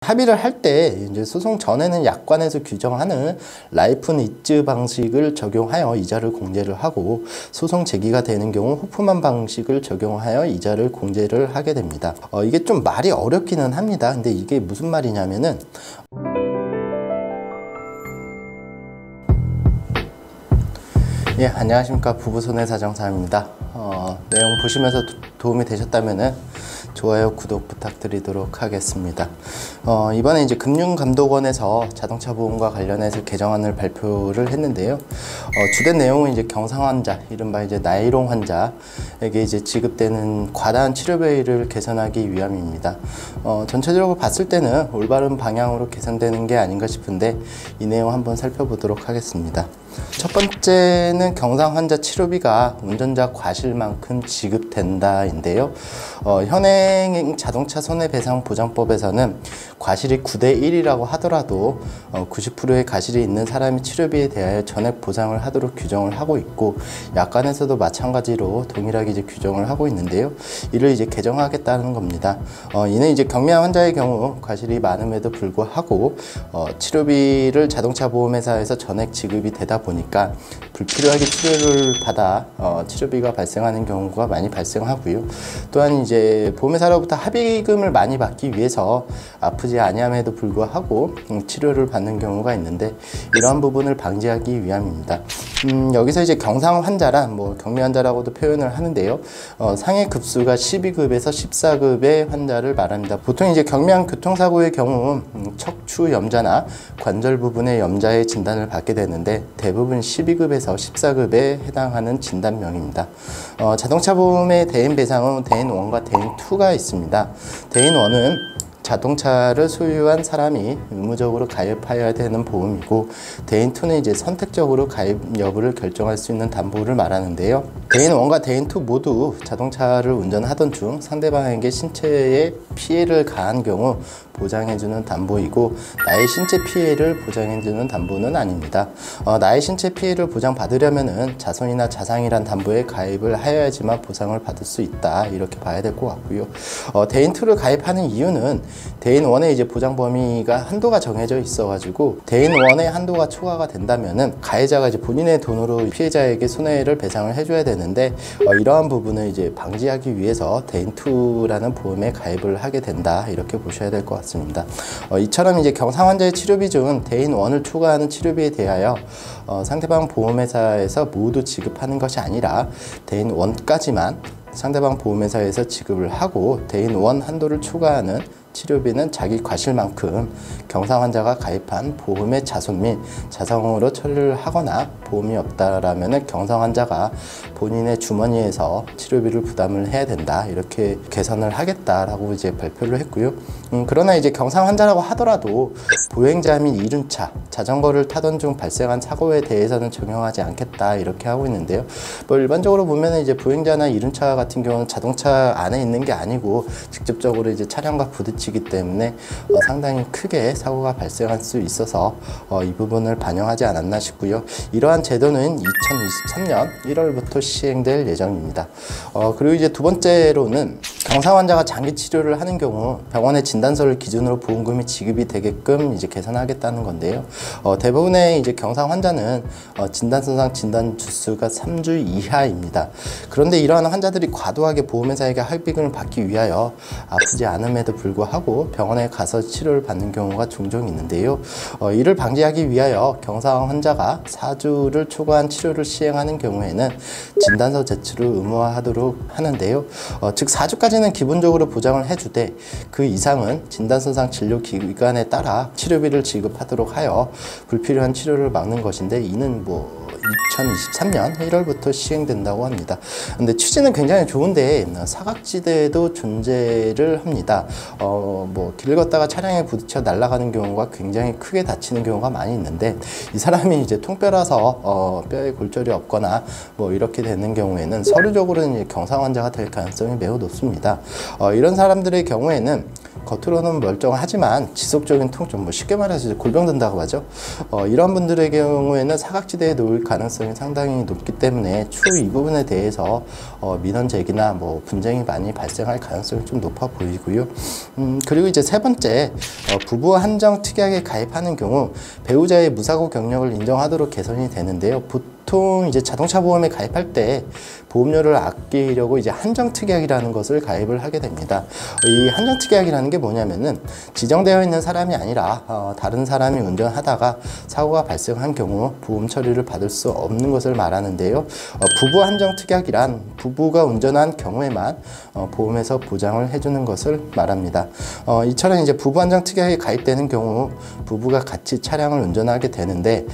합의를 할 때 이제 소송 전에는 약관에서 규정하는 라이프 니츠 방식을 적용하여 이자를 공제를 하고, 소송 제기가 되는 경우 호프만 방식을 적용하여 이자를 공제를 하게 됩니다. 이게 좀 말이 어렵기는 합니다. 근데 이게 무슨 말이냐면은 예, 안녕하십니까. 부부손해사정사입니다. 내용 보시면서 도움이 되셨다면은 좋아요, 구독 부탁드리도록 하겠습니다. 이번에 이제 금융감독원에서 자동차 보험과 관련해서 개정안을 발표를 했는데요. 주된 내용은 이제 경상 환자, 이른바 이제 나이롱 환자에게 이제 지급되는 과다한 치료비를 개선하기 위함입니다. 전체적으로 봤을 때는 올바른 방향으로 개선되는 게 아닌가 싶은데, 이 내용 한번 살펴보도록 하겠습니다. 첫 번째는 경상 환자 치료비가 운전자 과실만큼 지급된다인데요. 현행 자동차 손해배상보장법에서는 과실이 9대 1이라고 하더라도 90%의 과실이 있는 사람이 치료비에 대하여 전액 보상을 하도록 규정을 하고 있고, 약관에서도 마찬가지로 동일하게 이제 규정을 하고 있는데요. 이를 이제 개정하겠다는 겁니다. 이는 이제 경미한 환자의 경우 과실이 많음에도 불구하고 치료비를 자동차 보험회사에서 전액 지급이 되다 보니까 불필요하게 치료를 받아 치료비가 발생하는 경우가 많이 발생하고요. 또한 이제 보험회사로부터 합의금을 많이 받기 위해서 아프지 아니함에도 불구하고 치료를 받는 경우가 있는데, 이러한 부분을 방지하기 위함입니다. 여기서 이제 경상 환자란 경미 환자라고도 표현을 하는데요. 상해 급수가 12급에서 14급의 환자를 말합니다. 보통 이제 경미한 교통사고의 경우 척추 염자나 관절 부분의 염자의 진단을 받게 되는데, 대부분 12급에서 14급에 해당하는 진단명입니다. 자동차 보험의 대인 배상은 대인 1과 대인 2가 있습니다. 대인 1은 자동차를 소유한 사람이 의무적으로 가입하여야 되는 보험이고, 대인 2는 이제 선택적으로 가입 여부를 결정할 수 있는 담보를 말하는데요. 대인 1과 대인 2 모두 자동차를 운전하던 중 상대방에게 신체에 피해를 가한 경우 보장해주는 담보이고, 나의 신체 피해를 보장해주는 담보는 아닙니다. 나의 신체 피해를 보장받으려면은 자손이나 자상이란 담보에 가입을 하여야지만 보상을 받을 수 있다, 이렇게 봐야 될 것 같고요. 대인 2를 가입하는 이유는 대인 1의 이제 보장 범위가 한도가 정해져 있어가지고, 대인 1의 한도가 초과가 된다면은 가해자가 이제 본인의 돈으로 피해자에게 손해를 배상을 해줘야 되는데, 이러한 부분을 이제 방지하기 위해서 대인 2라는 보험에 가입을 하게 된다, 이렇게 보셔야 될 것 같습니다. 이처럼 이제 경상 환자의 치료비 중 대인 1을 초과하는 치료비에 대하여 상대방 보험회사에서 모두 지급하는 것이 아니라 대인 1까지만 상대방 보험회사에서 지급을 하고, 대인 1 한도를 초과하는 치료비는 자기 과실만큼 경상 환자가 가입한 보험의 자손 및 자성으로 처리를 하거나, 보험이 없다라면 경상 환자가 본인의 주머니에서 치료비를 부담을 해야 된다, 이렇게 개선을 하겠다라고 이제 발표를 했고요. 그러나 이제 경상 환자라고 하더라도 보행자 및 이륜차, 자전거를 타던 중 발생한 사고에 대해서는 적용하지 않겠다, 이렇게 하고 있는데요. 일반적으로 보면 이제 보행자나 이륜차 같은 경우는 자동차 안에 있는 게 아니고 직접적으로 이제 차량과 부딪히기 때문에 상당히 크게 사고가 발생할 수 있어서 이 부분을 반영하지 않았나 싶고요. 이러한 제도는 2023년 1월부터 시행될 예정입니다. 그리고 이제 두 번째로는 경상 환자가 장기 치료를 하는 경우 병원의 진단서를 기준으로 보험금이 지급이 되게끔 이제 개선하겠다는 건데요. 대부분의 이제 경상 환자는 진단서상 진단 주수가 3주 이하입니다. 그런데 이러한 환자들이 과도하게 보험회사에게 합의금을 받기 위하여 아프지 않음에도 불구하고 병원에 가서 치료를 받는 경우가 종종 있는데요. 이를 방지하기 위하여 경상 환자가 4주를 초과한 치료를 시행하는 경우에는 진단서 제출을 의무화하도록 하는데요. 즉 4주까지는 기본적으로 보장을 해주되, 그 이상은 진단서상 진료 기간에 따라 치료비를 지급하도록 하여 불필요한 치료를 막는 것인데, 이는 2023년 1월부터 시행된다고 합니다. 근데 취지는 굉장히 좋은데 사각지대도 존재를 합니다. 길 걷다가 차량에 부딪혀 날아가는 경우가 굉장히 크게 다치는 경우가 많이 있는데, 이 사람이 이제 통뼈라서 뼈에 골절이 없거나 이렇게 되는 경우에는 서류적으로는 경상 환자가 될 가능성이 매우 높습니다. 이런 사람들의 경우에는 겉으로는 멀쩡하지만 지속적인 통증, 뭐 쉽게 말해서 이제 골병 든다고 하죠. 이런 분들의 경우에는 사각지대에 놓일 가능성이 상당히 높기 때문에 추후 이 부분에 대해서 민원제기나 뭐 분쟁이 많이 발생할 가능성이 좀 높아 보이고요. 그리고 이제 세 번째, 부부 한정 특약에 가입하는 경우 배우자의 무사고 경력을 인정하도록 개선이 되는데요. 보통 이제 자동차 보험에 가입할 때 보험료를 아끼려고 이제 한정특약이라는 것을 가입을 하게 됩니다. 이 한정특약이라는 게 뭐냐면은 지정되어 있는 사람이 아니라 다른 사람이 운전하다가 사고가 발생한 경우 보험 처리를 받을 수 없는 것을 말하는데요. 부부 한정특약이란 부부가 운전한 경우에만 보험에서 보장을 해주는 것을 말합니다. 이처럼 이제 부부 한정특약에 가입되는 경우 부부가 같이 차량을 운전하게 되는데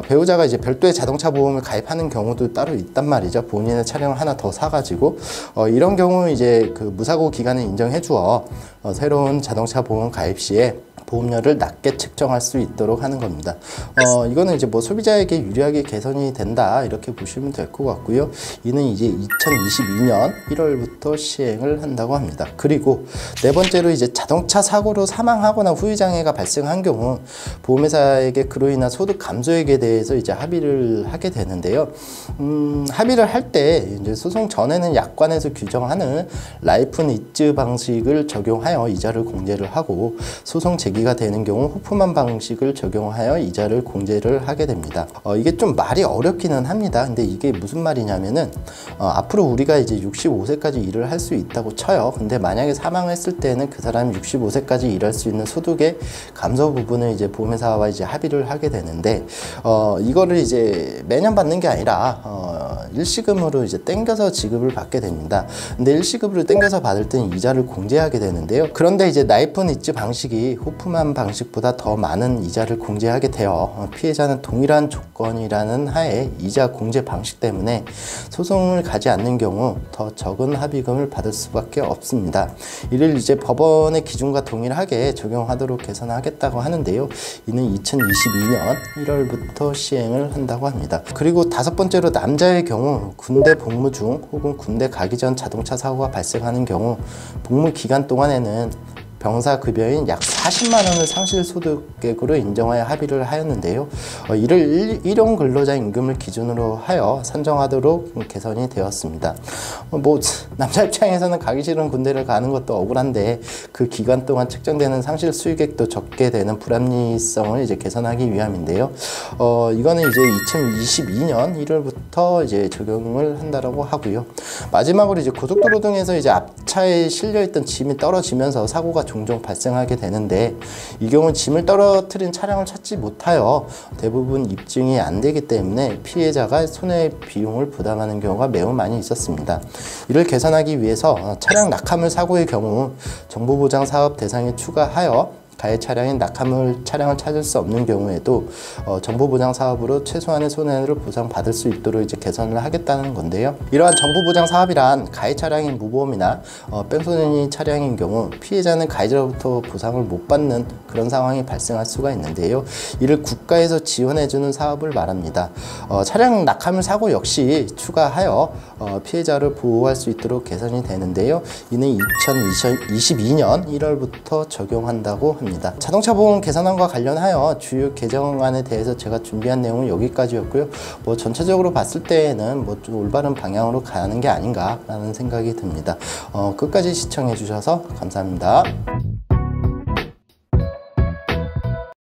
배우자가 이제 별도의 자동차 보험을 가입하는 경우도 따로 있단 말이죠. 본인의 차량을 하나 더 사가지고 이런 경우 이제 그 무사고 기간을 인정해 주어 새로운 자동차 보험 가입 시에 보험료를 낮게 책정할 수 있도록 하는 겁니다. 이거는 이제 뭐 소비자에게 유리하게 개선이 된다 이렇게 보시면 될 것 같고요. 이는 이제 2022년 1월부터 시행을 한다고 합니다. 그리고 네 번째로 이제 자동차 사고로 사망하거나 후유장애가 발생한 경우 보험회사에게 그로 인한 소득 감소액에 대해서 이제 합의를 하게 되는데요. 합의를 할 때 이제 소송 전에는 약관에서 규정하는 라이프 니츠 방식을 적용하여 이자를 공제를 하고 소송 제기가 되는 경우 호프만 방식을 적용하여 이자를 공제를 하게 됩니다. 이게 좀 말이 어렵기는 합니다. 근데 이게 무슨 말이냐면은 앞으로 우리가 이제 65세까지 일을 할 수 있다고 쳐요. 근데 만약에 사망했을 때는 그 사람이 65세까지 일할 수 있는 소득의 감소 부분을 이제 보험회사와 이제 합의를 하게 되는데 이거를 이제 매년 받는 게 아니라 일시금으로 이제 땡겨서 지급을 받게 됩니다. 근데 일시금으로 땡겨서 받을 때는 이자를 공제하게 되는데요. 그런데 이제 라이프 니츠 방식이 호프만 방식보다 더 많은 이자를 공제하게 되어 피해자는 동일한 조건이라는 하에 이자 공제 방식 때문에 소송을 가지 않는 경우 더 적은 합의금을 받을 수밖에 없습니다. 이를 이제 법원의 기준과 동일하게 적용하도록 개선하겠다고 하는데요. 이는 2022년 1월부터 시행을 한다고 합니다. 그리고 다섯 번째로 남자의 경우 군대 복무 중 혹은 군대 가기 전 자동차 사고가 발생하는 경우 복무 기간 동안에는 병사급여인 약 40만 원을 상실소득액으로 인정하여 합의를 하였는데요. 이를 일용 근로자 임금을 기준으로 하여 산정하도록 개선이 되었습니다. 뭐 남자 입장에서는 가기 싫은 군대를 가는 것도 억울한데 그 기간 동안 책정되는 상실 수익액도 적게 되는 불합리성을 이제 개선하기 위함인데요. 이거는 이제 2022년 1월부터 이제 적용을 한다라고 하고요. 마지막으로 이제 고속도로 등에서 이제 앞차에 실려있던 짐이 떨어지면서 사고가 종종 발생하게 되는데 이 경우 짐을 떨어뜨린 차량을 찾지 못하여 대부분 입증이 안 되기 때문에 피해자가 손해 비용을 부담하는 경우가 매우 많이 있었습니다. 이를 개선하기 위해서 차량 낙하물 사고의 경우 정보보장 사업 대상에 추가하여 가해 차량인 낙하물 차량을 찾을 수 없는 경우에도 정보보장 사업으로 최소한의 손해를 보상받을 수 있도록 이제 개선을 하겠다는 건데요. 이러한 정보보장 사업이란 가해 차량인 무보험이나 뺑소니 차량인 경우 피해자는 가해자로부터 보상을 못 받는 그런 상황이 발생할 수가 있는데요. 이를 국가에서 지원해주는 사업을 말합니다. 차량 낙하물 사고 역시 추가하여 피해자를 보호할 수 있도록 개선이 되는데요. 이는 2022년 1월부터 적용한다고 합니다. 자동차 보험 개선안과 관련하여 주요 개정안에 대해서 제가 준비한 내용은 여기까지였고요. 뭐 전체적으로 봤을 때에는 뭐 좀 올바른 방향으로 가는 게 아닌가라는 생각이 듭니다. 끝까지 시청해 주셔서 감사합니다.